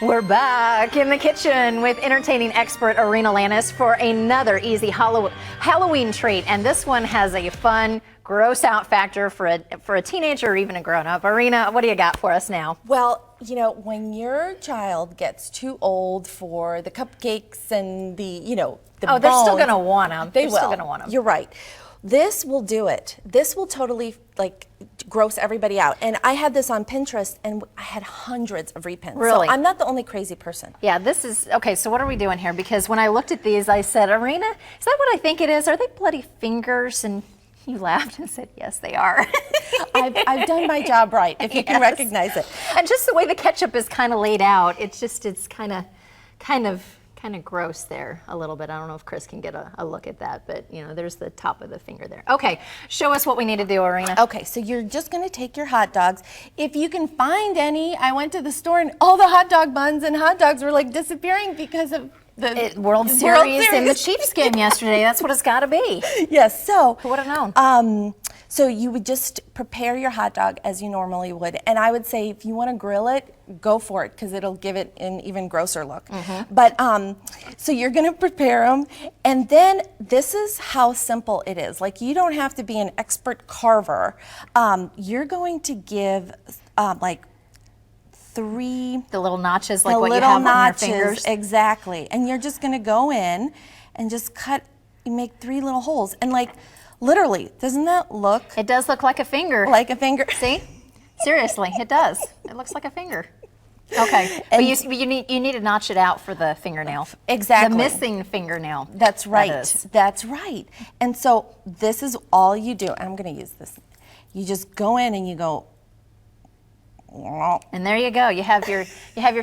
We're back in the kitchen with entertaining expert Arina Lanis for another easy Halloween treat. And this one has a fun, gross out factor for a teenager or even a grown up. Arina, what do you got for us now? Well, you know, when your child gets too old for the cupcakes and the they're still going to want them. They're still going to want them. You're right. This will do it. This will totally gross everybody out. And I had this on Pinterest and I had hundreds of repins. Really? So I'm not the only crazy person. Yeah, this is, okay, so what are we doing here? Because when I looked at these, I said, Arina, is that what I think it is? Are they bloody fingers? And you laughed and said, yes, they are. I've done my job right, if you can recognize it. And just the way the ketchup is kind of laid out, it's kind of gross there a little bit. I don't know if Chris can get a look at that, but you know, there's the top of the finger there. Okay, show us what we need to do, Arina. Okay, so you're just gonna take your hot dogs. If you can find any, I went to the store and all the hot dog buns and hot dogs were like disappearing because of the World Series and the Chiefs game yesterday. That's what it's gotta be. Yes, so. Who would have known? So you would just prepare your hot dog as you normally would. And I would say if you want to grill it, go for it because it'll give it an even grosser look. But so you're going to prepare them. And then this is how simple it is. Like you don't have to be an expert carver. You're going to give like three. The little notches like what you have on your fingers. Exactly. And you're just going to go in and just cut, you make 3 little holes. And like, literally, doesn't that look? It does look like a finger. Like a finger. See? Seriously, it does. It looks like a finger. Okay, but you need to notch it out for the fingernail. Exactly. The missing fingernail. That's right. That's right. And so this is all you do. I'm going to use this. You just go in and you go. And there you go. You have your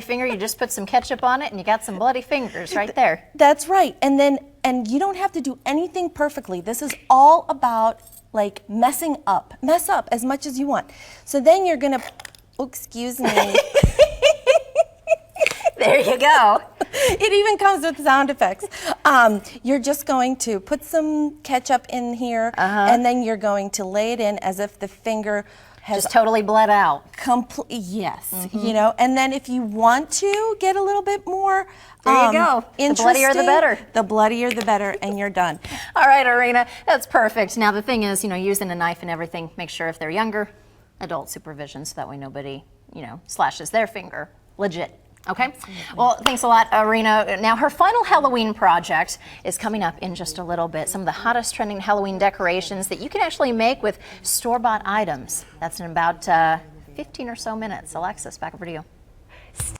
finger. You just put some ketchup on it, and you got some bloody fingers right there. That's right. And you don't have to do anything perfectly. This is all about like messing up. Mess up as much as you want. So then you're gonna. Oh, excuse me. There you go. It even comes with sound effects. You're just going to put some ketchup in here, and then you're going to lay it in as if the finger has just totally bled out. Yes, you know, and then if you want to get a little bit more there you go. The bloodier the better. The bloodier the better, and you're done. All right, Arina, that's perfect. Now the thing is, you know, using a knife and everything, make sure if they're younger, adult supervision, so that way nobody, you know, slashes their finger. Legit. Okay. Absolutely. Well, thanks a lot, Arina. Now, her final Halloween project is coming up in just a little bit. Some of the hottest trending Halloween decorations that you can actually make with store-bought items. That's in about 15 or so minutes. Alexis, back over to you.